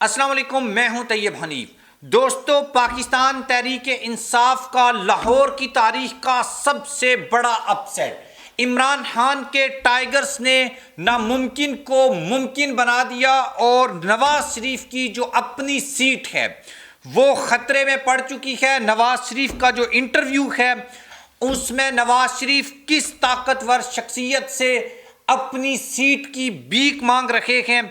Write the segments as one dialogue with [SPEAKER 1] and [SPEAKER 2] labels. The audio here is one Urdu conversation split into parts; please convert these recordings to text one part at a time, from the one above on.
[SPEAKER 1] السلام علیکم، میں ہوں طیب حنیف۔ دوستو، پاکستان تحریک انصاف کا لاہور کی تاریخ کا سب سے بڑا اپسیٹ، عمران خان کے ٹائیگرز نے ناممکن کو ممکن بنا دیا اور نواز شریف کی جو اپنی سیٹ ہے وہ خطرے میں پڑ چکی ہے۔ نواز شریف کا جو انٹرویو ہے اس میں نواز شریف کس طاقتور شخصیت سے اپنی سیٹ کی بھیک مانگ رہے ہیں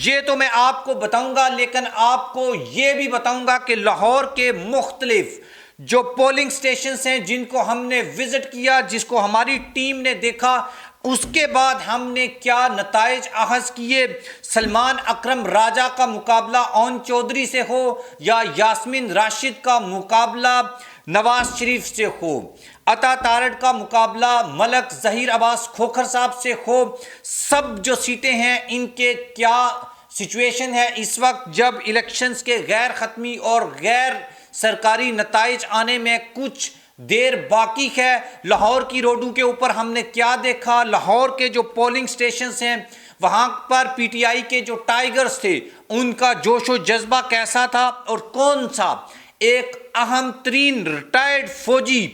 [SPEAKER 1] یہ تو میں آپ کو بتاؤں گا، لیکن آپ کو یہ بھی بتاؤں گا کہ لاہور کے مختلف جو پولنگ سٹیشنز ہیں جن کو ہم نے وزٹ کیا، جس کو ہماری ٹیم نے دیکھا، اس کے بعد ہم نے کیا نتائج اخذ کیے۔ سلمان اکرم راجہ کا مقابلہ اون چودھری سے ہو یا یاسمین راشد کا مقابلہ نواز شریف سے ہو، عطا تارڑ کا مقابلہ ملک ظہیر عباس کھوکھر صاحب سے ہو، سب جو سیٹیں ہیں ان کے کیا سچویشن ہے اس وقت جب الیکشنز کے غیر ختمی اور غیر سرکاری نتائج آنے میں کچھ دیر باقی ہے۔ لاہور کی روڈوں کے اوپر ہم نے کیا دیکھا، لاہور کے جو پولنگ سٹیشنز ہیں وہاں پر پی ٹی آئی کے جو ٹائیگرز تھے ان کا جوش و جذبہ کیسا تھا، اور کون سا ایک اہم ترین ریٹائرڈ فوجی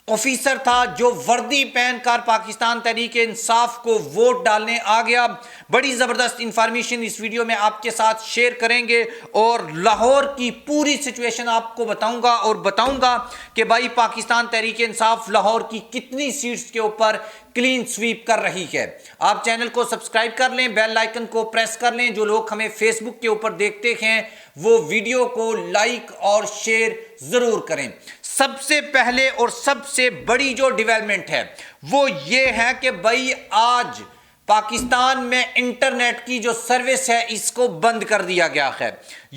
[SPEAKER 1] آفیسر تھا جو وردی پہن کر پاکستان تحریک انصاف کو ووٹ ڈالنے آ گیا۔ بڑی زبردست انفارمیشن اس ویڈیو میں آپ کے ساتھ شیئر کریں گے اور لاہور کی پوری سچویشن آپ کو بتاؤں گا اور بتاؤں گا کہ بھائی پاکستان تحریک انصاف لاہور کی کتنی سیٹس کے اوپر کلین سویپ کر رہی ہے۔ آپ چینل کو سبسکرائب کر لیں، بیل آئیکن کو پریس کر لیں۔ جو لوگ ہمیں فیس بک کے اوپر دیکھتے ہیں وہ ویڈیو کو لائک اور شیئر ضرور کریں۔ سب سے پہلے اور سب سے بڑی جو ڈیولپمنٹ ہے وہ یہ ہے کہ بھائی آج پاکستان میں انٹرنیٹ کی جو سروس ہے اس کو بند کر دیا گیا ہے۔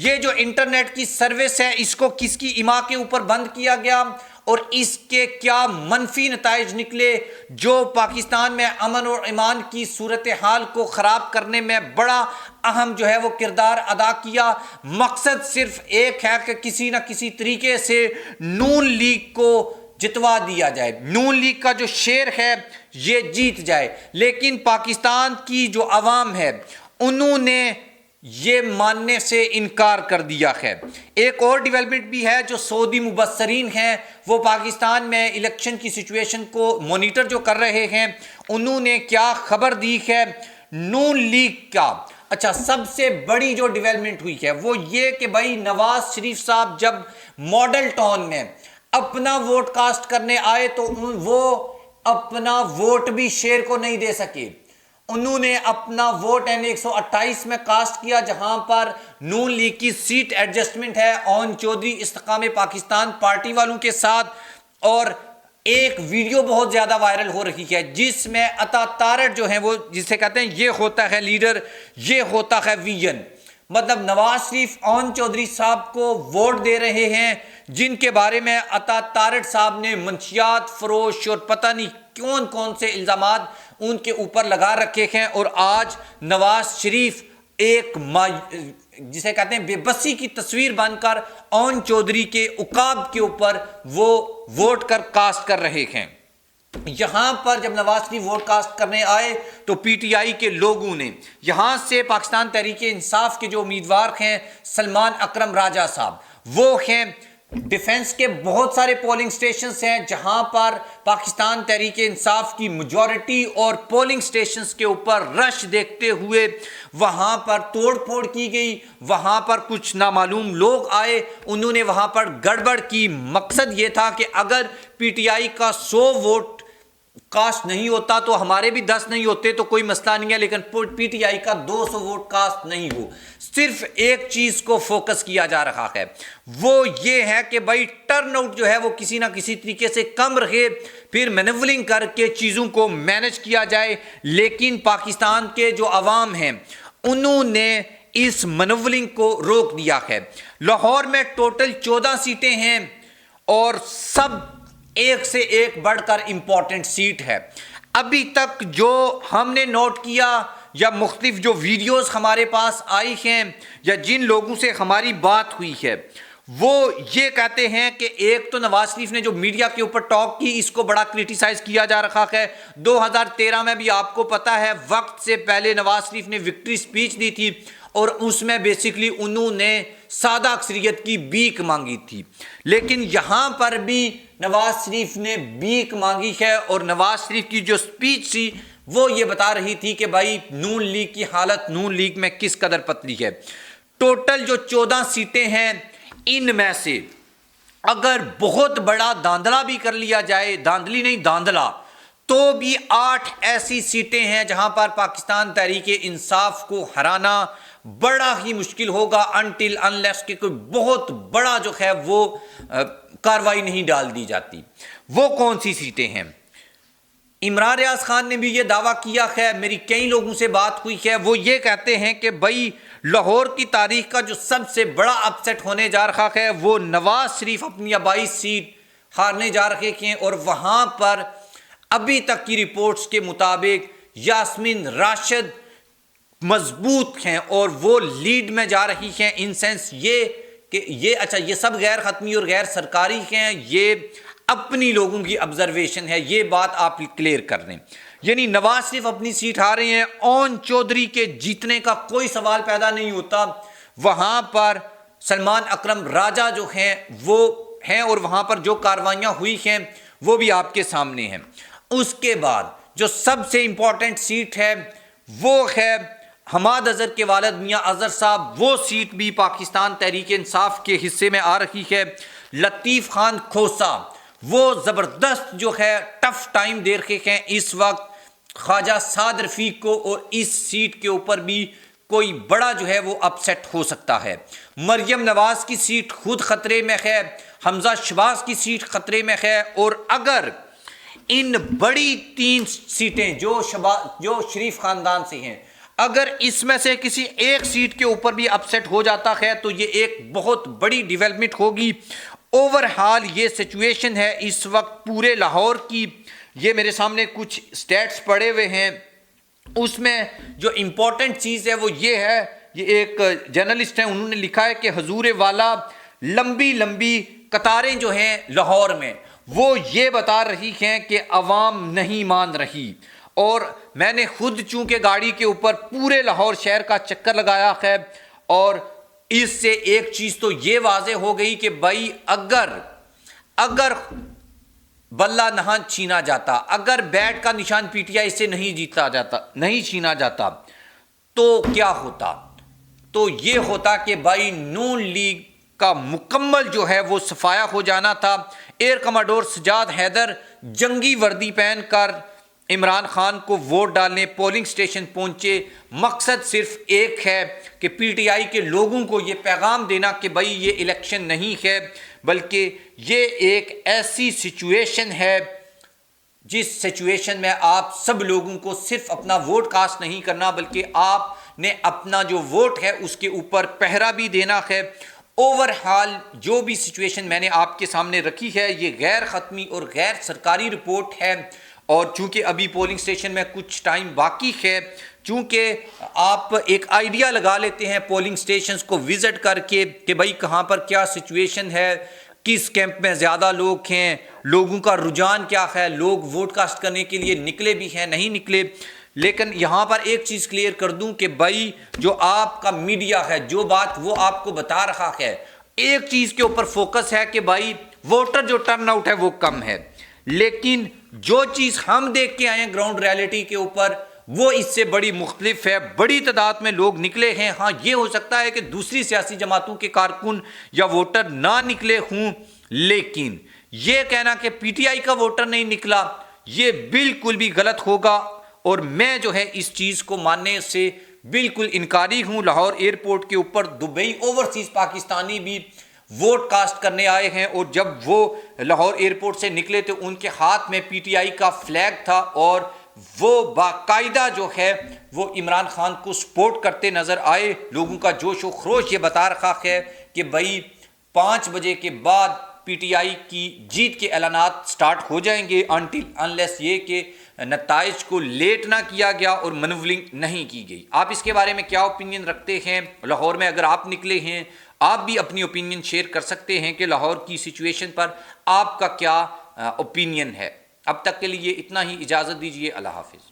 [SPEAKER 1] یہ جو انٹرنیٹ کی سروس ہے اس کو کس کی اما کے اوپر بند کیا گیا اور اس کے کیا منفی نتائج نکلے جو پاکستان میں امن اور ایمان کی صورتحال کو خراب کرنے میں بڑا اہم جو ہے وہ کردار ادا کیا۔ مقصد صرف ایک ہے کہ کسی نہ کسی طریقے سے نون لیگ کو جتوا دیا جائے، نون لیگ کا جو شیر ہے یہ جیت جائے، لیکن پاکستان کی جو عوام ہے انہوں نے یہ ماننے سے انکار کر دیا ہے۔ ایک اور ڈیولپمنٹ بھی ہے، جو سعودی مبصرین ہیں وہ پاکستان میں الیکشن کی سچویشن کو مانیٹر جو کر رہے ہیں انہوں نے کیا خبر دی ہے نون لیگ کا۔ اچھا، سب سے بڑی جو ڈیولپمنٹ ہوئی ہے وہ یہ کہ بھائی نواز شریف صاحب جب ماڈل ٹاؤن میں اپنا ووٹ کاسٹ کرنے آئے تو وہ اپنا ووٹ بھی شیر کو نہیں دے سکے۔ انہوں نے اپنا ووٹ N128 میں کاسٹ کیا جہاں پر نون لیگ کی سیٹ ایڈجسٹمنٹ ہے اون چودھری استحکام پاکستان پارٹی والوں کے ساتھ، اور ایک ویڈیو بہت زیادہ وائرل ہو رہی ہے جس میں عطا تارڑ جو ہیں وہ جسے کہتے ہیں یہ ہوتا ہے لیڈر، یہ ہوتا ہے ویژن، مطلب نواز شریف اون چودھری صاحب کو ووٹ دے رہے ہیں جن کے بارے میں عطا تارڑ صاحب نے منشیات فروش اور پتہ نہیں کون کون سے الزامات ان کے اوپر لگا رکھے ہیں، اور آج نواز شریف ایک جسے کہتے ہیں بے بسی کی تصویر بن کر اون چودھری کے عقاب کے اوپر وہ ووٹ کاسٹ کر رہے ہیں۔ یہاں پر جب نواز شریف ووٹ کاسٹ کرنے آئے تو پی ٹی آئی کے لوگوں نے یہاں سے پاکستان تحریک انصاف کے جو امیدوار ہیں سلمان اکرم راجہ صاحب وہ ہیں، ڈیفنس کے بہت سارے پولنگ سٹیشنز ہیں جہاں پر پاکستان تحریک انصاف کی میجورٹی اور پولنگ سٹیشنز کے اوپر رش دیکھتے ہوئے وہاں پر توڑ پھوڑ کی گئی، وہاں پر کچھ نامعلوم لوگ آئے، انہوں نے وہاں پر گڑبڑ کی۔ مقصد یہ تھا کہ اگر پی ٹی آئی کا 100 ووٹ کاسٹ نہیں ہوتا تو ہمارے بھی 10 نہیں ہوتے تو کوئی مسئلہ نہیں ہے، لیکن پی ٹی آئی کا 200 ووٹ کاسٹ نہیں ہو۔ صرف ایک چیز کو فوکس کیا جا رہا ہے، وہ یہ ہے کہ بھائی ٹرن آؤٹ جو ہے وہ کسی نہ کسی طریقے سے کم رہے، پھر مینیولنگ کر کے چیزوں کو مینج کیا جائے، لیکن پاکستان کے جو عوام ہیں انہوں نے اس مینیولنگ کو روک دیا ہے۔ لاہور میں ٹوٹل 14 سیٹیں ہیں اور سب ایک سے ایک بڑھ کر امپورٹنٹ سیٹ ہے۔ ابھی تک جو ہم نے نوٹ کیا یا مختلف جو ویڈیوز ہمارے پاس آئی ہیں یا جن لوگوں سے ہماری بات ہوئی ہے وہ یہ کہتے ہیں کہ ایک تو نواز شریف نے جو میڈیا کے اوپر ٹاک کی اس کو بڑا کرٹیسائز کیا جا رہا ہے۔ 2013 میں بھی آپ کو پتہ ہے وقت سے پہلے نواز شریف نے وکٹری سپیچ دی تھی اور اس میں بیسکلی انہوں نے سادہ اکثریت کی بھیک مانگی تھی، لیکن یہاں پر بھی نواز شریف نے بھیک مانگی ہے، اور نواز شریف کی جو سپیچ تھی وہ یہ بتا رہی تھی کہ بھائی نون لیگ کی حالت نون لیگ میں کس قدر پتلی ہے۔ ٹوٹل جو 14 سیٹیں ہیں، ان میں سے اگر بہت بڑا دھاندلا بھی کر لیا جائے، دھاندلی نہیں دھاندلا، تو بھی 8 ایسی سیٹیں ہیں جہاں پر پاکستان تحریک انصاف کو ہرانا بڑا ہی مشکل ہوگا، انٹل انلیس کہ کوئی بہت بڑا جو ہے وہ کاروائی نہیں ڈال دی جاتی۔ وہ کون سی سیٹیں ہیں؟ عمران ریاض خان نے بھی یہ دعویٰ کیا ہے، میری کئی لوگوں سے بات ہوئی ہے، وہ یہ کہتے ہیں کہ بھائی لاہور کی تاریخ کا جو سب سے بڑا اپسیٹ ہونے جا رہا ہے وہ نواز شریف اپنی 22 سیٹ ہارنے جا رہے ہیں، اور وہاں پر ابھی تک کی رپورٹس کے مطابق یاسمین راشد مضبوط ہیں اور وہ لیڈ میں جا رہی ہیں، ان سینس یہ کہ یہ سب غیر ختمی اور غیر سرکاری ہیں، یہ اپنی لوگوں کی آبزرویشن ہے، یہ بات آپ کلیئر کر دیں۔ یعنی نواز شریف اپنی سیٹ ہار رہے ہیں، اون چودھری کے جیتنے کا کوئی سوال پیدا نہیں ہوتا، وہاں پر سلمان اکرم راجہ جو ہیں وہ ہیں، اور وہاں پر جو کاروائیاں ہوئی ہیں وہ بھی آپ کے سامنے ہیں۔ اس کے بعد جو سب سے امپورٹنٹ سیٹ ہے وہ ہے حماد اظہر کے والد میاں اظہر صاحب، وہ سیٹ بھی پاکستان تحریک انصاف کے حصے میں آ رہی ہے۔ لطیف خان کھوسا وہ زبردست جو ہے ٹف ٹائم دے رہے ہیں اس وقت خواجہ سعد رفیق کو، اور اس سیٹ کے اوپر بھی کوئی بڑا جو ہے وہ اپسیٹ ہو سکتا ہے۔ مریم نواز کی سیٹ خود خطرے میں ہے، حمزہ شہباز کی سیٹ خطرے میں ہے، اور اگر ان بڑی 3 سیٹیں جو شریف خاندان سے ہیں، اگر اس میں سے کسی ایک سیٹ کے اوپر بھی اپسیٹ ہو جاتا ہے تو یہ ایک بہت بڑی ڈیولپمنٹ ہوگی۔ اوورہال یہ سچویشن ہے اس وقت پورے لاہور کی، یہ میرے سامنے کچھ سٹیٹس پڑے ہوئے ہیں، اس میں جو امپورٹنٹ چیز ہے وہ یہ ہے، یہ ایک جرنلسٹ ہیں انہوں نے لکھا ہے کہ حضور والا لمبی لمبی قطاریں جو ہیں لاہور میں وہ یہ بتا رہی ہیں کہ عوام نہیں مان رہی، اور میں نے خود چونکہ گاڑی کے اوپر پورے لاہور شہر کا چکر لگایا ہے، اور اس سے ایک چیز تو یہ واضح ہو گئی کہ بھائی اگر بلہ نہ چھینا جاتا، اگر بیٹ کا نشان پی ٹی آئی سے نہیں چھینا جاتا تو کیا ہوتا؟ تو یہ ہوتا کہ بھائی نون لیگ کا مکمل جو ہے وہ صفایا ہو جانا تھا۔ ایئر کماڈور سجاد حیدر جنگی وردی پہن کر عمران خان کو ووٹ ڈالنے پولنگ سٹیشن پہنچے، مقصد صرف ایک ہے کہ پی ٹی آئی کے لوگوں کو یہ پیغام دینا کہ بھائی یہ الیکشن نہیں ہے، بلکہ یہ ایک ایسی سچویشن ہے جس سچویشن میں آپ سب لوگوں کو صرف اپنا ووٹ کاسٹ نہیں کرنا بلکہ آپ نے اپنا جو ووٹ ہے اس کے اوپر پہرا بھی دینا ہے۔ اوورہال جو بھی سچویشن میں نے آپ کے سامنے رکھی ہے یہ غیر ختمی اور غیر سرکاری رپورٹ ہے، اور چونکہ ابھی پولنگ سٹیشن میں کچھ ٹائم باقی ہے، چونکہ آپ ایک آئیڈیا لگا لیتے ہیں پولنگ سٹیشنز کو وزٹ کر کے کہ بھائی کہاں پر کیا سچویشن ہے، کس کیمپ میں زیادہ لوگ ہیں، لوگوں کا رجحان کیا ہے، لوگ ووٹ کاسٹ کرنے کے لیے نکلے بھی ہیں نہیں نکلے۔ لیکن یہاں پر ایک چیز کلیئر کر دوں کہ بھائی جو آپ کا میڈیا ہے جو بات وہ آپ کو بتا رہا ہے، ایک چیز کے اوپر فوکس ہے کہ بھائی ووٹر جو ٹرن آؤٹ ہے وہ کم ہے، لیکن جو چیز ہم دیکھ کے آئے ہیں گراؤنڈ ریالٹی کے اوپر وہ اس سے بڑی مختلف ہے، بڑی تعداد میں لوگ نکلے ہیں۔ ہاں یہ ہو سکتا ہے کہ دوسری سیاسی جماعتوں کے کارکن یا ووٹر نہ نکلے ہوں، لیکن یہ کہنا کہ پی ٹی آئی کا ووٹر نہیں نکلا یہ بالکل بھی غلط ہوگا، اور میں جو ہے اس چیز کو ماننے سے بالکل انکاری ہوں۔ لاہور ایئرپورٹ کے اوپر دبئی اوورسیز پاکستانی بھی ووٹ کاسٹ کرنے آئے ہیں، اور جب وہ لاہور ایئرپورٹ سے نکلے تو ان کے ہاتھ میں پی ٹی آئی کا فلیگ تھا، اور وہ باقاعدہ جو ہے وہ عمران خان کو سپورٹ کرتے نظر آئے۔ لوگوں کا جوش و خروش یہ بتا رکھا ہے کہ بھائی 5 بجے کے بعد پی ٹی آئی کی جیت کے اعلانات سٹارٹ ہو جائیں گے، انٹل انلیس یہ کہ نتائج کو لیٹ نہ کیا گیا اور منولنگ نہیں کی گئی۔ آپ اس کے بارے میں کیا اوپینین رکھتے ہیں؟ لاہور میں اگر آپ نکلے ہیں آپ بھی اپنی اوپینین شیئر کر سکتے ہیں کہ لاہور کی سچویشن پر آپ کا کیا اوپینین ہے۔ اب تک کے لیے اتنا ہی، اجازت دیجیے، اللہ حافظ۔